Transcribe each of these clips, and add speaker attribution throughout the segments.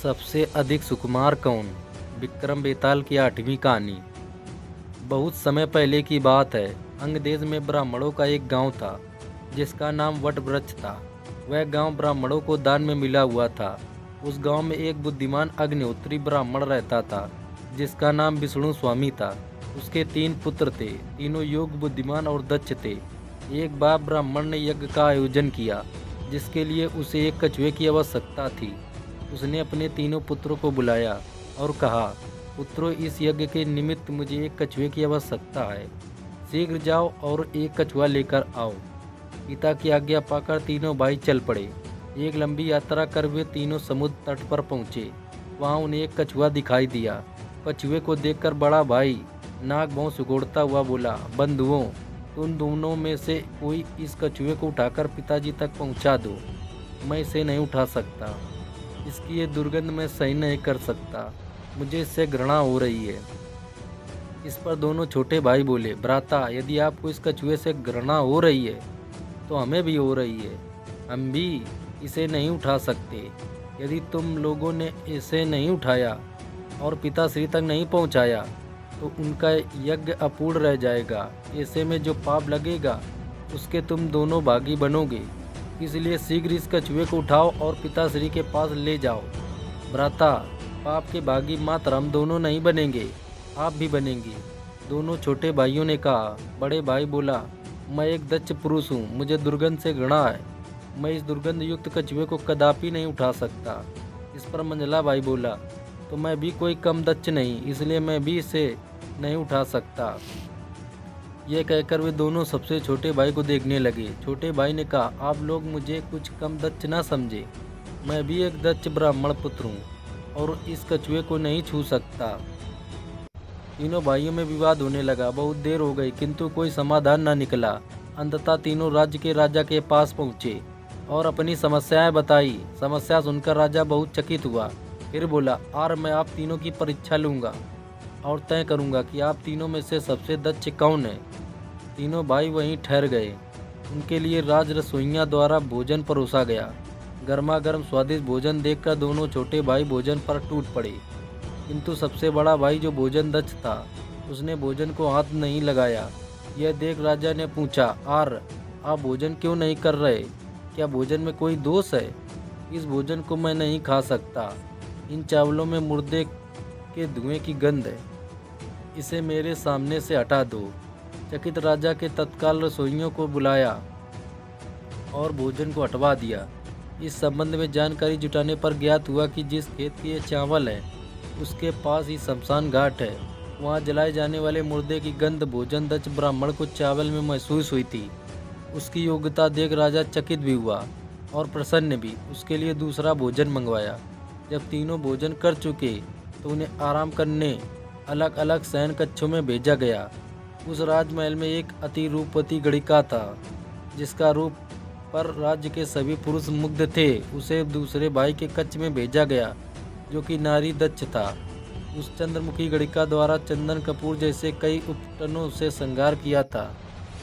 Speaker 1: सबसे अधिक सुकुमार कौन? विक्रम बेताल की 8वीं कहानी। बहुत समय पहले की बात है। अंग देश में ब्राह्मणों का एक गांव था जिसका नाम वट वृक्ष था। वह गांव ब्राह्मणों को दान में मिला हुआ था। उस गांव में एक बुद्धिमान अग्निहोत्री ब्राह्मण रहता था जिसका नाम विष्णु स्वामी था। उसके 3 पुत्र थे। तीनों योग्य, बुद्धिमान और दक्ष थे। एक बार ब्राह्मण ने यज्ञ का आयोजन किया जिसके लिए उसे एक कछुए की आवश्यकता थी। उसने अपने तीनों पुत्रों को बुलाया और कहा, पुत्रों, इस यज्ञ के निमित्त मुझे एक कछुए की आवश्यकता है। शीघ्र जाओ और एक कछुआ लेकर आओ। पिता की आज्ञा पाकर तीनों भाई चल पड़े। एक लंबी यात्रा कर वे तीनों समुद्र तट पर पहुंचे। वहां उन्हें एक कछुआ दिखाई दिया। कछुए को देखकर बड़ा भाई नाक भौं सिकोड़ता हुआ बोला, बंधुओं, तुम दोनों में से कोई इस कछुए को उठाकर पिताजी तक पहुंचा दो। मैं इसे नहीं उठा सकता। इसकी ये दुर्गंध मैं सही नहीं कर सकता। मुझे इससे घृणा हो रही है। इस पर दोनों छोटे भाई बोले, भ्राता, यदि आपको इस कछुए से घृणा हो रही है तो हमें भी हो रही है। हम भी इसे नहीं उठा सकते। यदि तुम लोगों ने इसे नहीं उठाया और पिताश्री तक नहीं पहुंचाया तो उनका यज्ञ अपूर्ण रह जाएगा। ऐसे में जो पाप लगेगा उसके तुम दोनों भागी बनोगे। इसलिए शीघ्र इस कछुए को उठाओ और पिताश्री के पास ले जाओ। भ्राता, पाप के भागी मात्र हम दोनों नहीं बनेंगे, आप भी बनेंगे। दोनों छोटे भाइयों ने कहा। बड़े भाई बोला, मैं एक दक्ष पुरुष हूँ, मुझे दुर्गंध से घृणा है। मैं इस दुर्गंध युक्त कछुए को कदापि नहीं उठा सकता। इस पर मंझला भाई बोला, तो मैं भी कोई कम दक्ष नहीं, इसलिए मैं भी इसे नहीं उठा सकता। यह कहकर वे दोनों सबसे छोटे भाई को देखने लगे। छोटे भाई ने कहा, आप लोग मुझे कुछ कम दक्ष ना समझे। मैं भी एक दक्ष ब्राह्मण पुत्र हूँ और इस कछुए को नहीं छू सकता। तीनों भाइयों में विवाद होने लगा। बहुत देर हो गई किंतु कोई समाधान न निकला। अंततः तीनों राज्य के राजा के पास पहुँचे और अपनी समस्याएं बताई। समस्या सुनकर राजा बहुत चकित हुआ। फिर बोला, आर मैं आप तीनों की परीक्षा लूँगा और तय करूंगा कि आप तीनों में से सबसे दक्ष कौन है। तीनों भाई वहीं ठहर गए। उनके लिए राज रसोइया द्वारा भोजन परोसा गया। गर्मा गर्म स्वादिष्ट भोजन देखकर दोनों छोटे भाई भोजन पर टूट पड़े। किंतु सबसे बड़ा भाई जो भोजन दक्ष था उसने भोजन को हाथ नहीं लगाया। यह देख राजा ने पूछा, आर, आप भोजन क्यों नहीं कर रहे? क्या भोजन में कोई दोष है? इस भोजन को मैं नहीं खा सकता। इन चावलों में मुर्दे के धुएं की गंध है। इसे मेरे सामने से हटा दो। चकित राजा के तत्काल रसोइयों को बुलाया और भोजन को हटवा दिया। इस संबंध में जानकारी जुटाने पर ज्ञात हुआ कि जिस खेत के ये चावल है उसके पास ही शमशान घाट है। वहाँ जलाए जाने वाले मुर्दे की गंध भोजन दक्ष ब्राह्मण को चावल में महसूस हुई थी। उसकी योग्यता देख राजा चकित भी हुआ और प्रसन्न भी। उसके लिए दूसरा भोजन मंगवाया। जब तीनों भोजन कर चुके तो उन्हें आराम करने अलग अलग शयन कक्षों में भेजा गया। उस राजमहल में एक अति रूपवती गणिका था जिसका रूप पर राज्य के सभी पुरुष मुग्ध थे। उसे दूसरे भाई के कक्ष में भेजा गया जो कि नारी दक्ष था। उस चंद्रमुखी गणिका द्वारा चंदन कपूर जैसे कई उपकरणों से श्रृंगार किया था।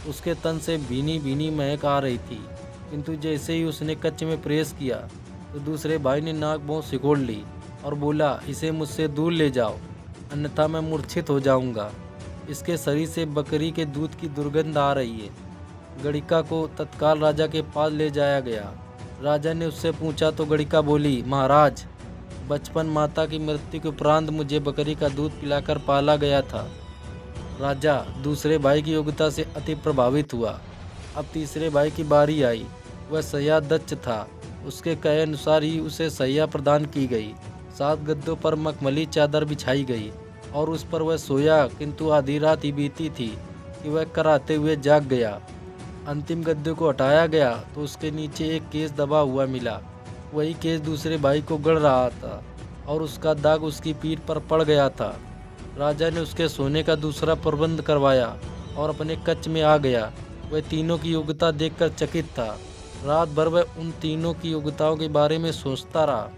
Speaker 1: उसके तन से भीनी भीनी महक आ रही थी। किंतु जैसे ही उसने कक्ष में प्रवेश किया तो दूसरे भाई ने नाक भौं सिकोड़ ली और बोला, इसे मुझसे दूर ले जाओ, अन्यथा मैं मूर्छित हो जाऊंगा। इसके शरीर से बकरी के दूध की दुर्गंध आ रही है। गणिका को तत्काल राजा के पास ले जाया गया। राजा ने उससे पूछा तो गणिका बोली, महाराज, बचपन माता की मृत्यु के उपरांत मुझे बकरी का दूध पिलाकर पाला गया था। राजा दूसरे भाई की योग्यता से अति प्रभावित हुआ। अब तीसरे भाई की बारी आई। वह सैया दक्ष था। उसके कहे अनुसार ही उसे सैया प्रदान की गई। 7 गद्दों पर मखमली चादर बिछाई गई और उस पर वह सोया। किंतु आधी रात ही बीती थी कि वह कराहते हुए जाग गया। अंतिम गद्दे को हटाया गया तो उसके नीचे एक केस दबा हुआ मिला। वही केस दूसरे भाई को गड़ रहा था और उसका दाग उसकी पीठ पर पड़ गया था। राजा ने उसके सोने का दूसरा प्रबंध करवाया और अपने कक्ष में आ गया। वह तीनों की योग्यता देखकर चकित था। रात भर वह उन तीनों की योग्यताओं के बारे में सोचता रहा।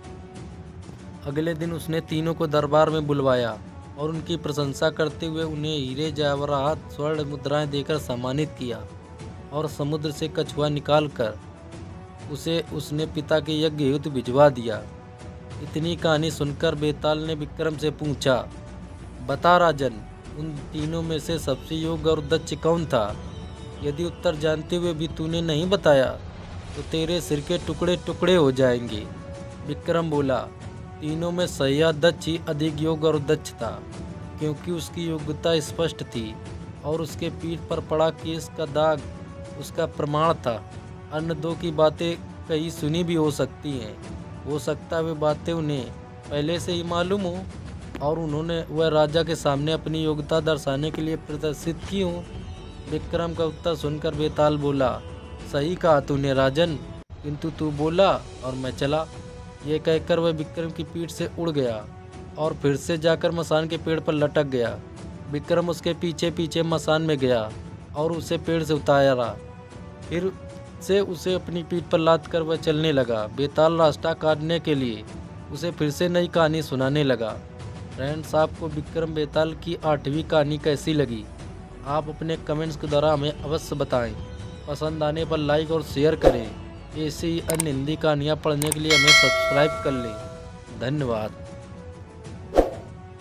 Speaker 1: अगले दिन उसने तीनों को दरबार में बुलवाया और उनकी प्रशंसा करते हुए उन्हें हीरे जवाहरात स्वर्ण मुद्राएं देकर सम्मानित किया और समुद्र से कछुआ निकालकर उसे उसने पिता के यज्ञ हेतु भिजवा दिया। इतनी कहानी सुनकर बेताल ने विक्रम से पूछा, बता राजन, उन तीनों में से सबसे योग्य और दक्ष कौन था? यदि उत्तर जानते हुए भी तूने नहीं बताया तो तेरे सिर के टुकड़े टुकड़े हो जाएंगे। विक्रम बोला, तीनों में सह्या दक्ष ही अधिक योग्य और दक्ष था, क्योंकि उसकी योग्यता स्पष्ट थी और उसके पीठ पर पड़ा केस का दाग उसका प्रमाण था। अन्य दो की बातें कहीं सुनी भी हो सकती हैं, हो सकता है वे बातें उन्हें पहले से ही मालूम हो और उन्होंने वह राजा के सामने अपनी योग्यता दर्शाने के लिए प्रदर्शित की हो। विक्रम का उत्तर सुनकर बेताल बोला, सही कहा तूने राजन, किंतु तू बोला और मैं चला। यह कहकर वह विक्रम की पीठ से उड़ गया और फिर से जाकर मसान के पेड़ पर लटक गया। विक्रम उसके पीछे पीछे मसान में गया और उसे पेड़ से उतारा। फिर से उसे अपनी पीठ पर लाद कर वह चलने लगा। बेताल रास्ता काटने के लिए उसे फिर से नई कहानी सुनाने लगा। फ्रेंड्स, आपको विक्रम बेताल की 8वीं कहानी कैसी लगी? आप अपने कमेंट्स के द्वारा हमें अवश्य बताएं। पसंद आने पर लाइक और शेयर करें। ऐसी ही अन्य हिंदी कहानियाँ पढ़ने के लिए हमें सब्सक्राइब कर लें। धन्यवाद।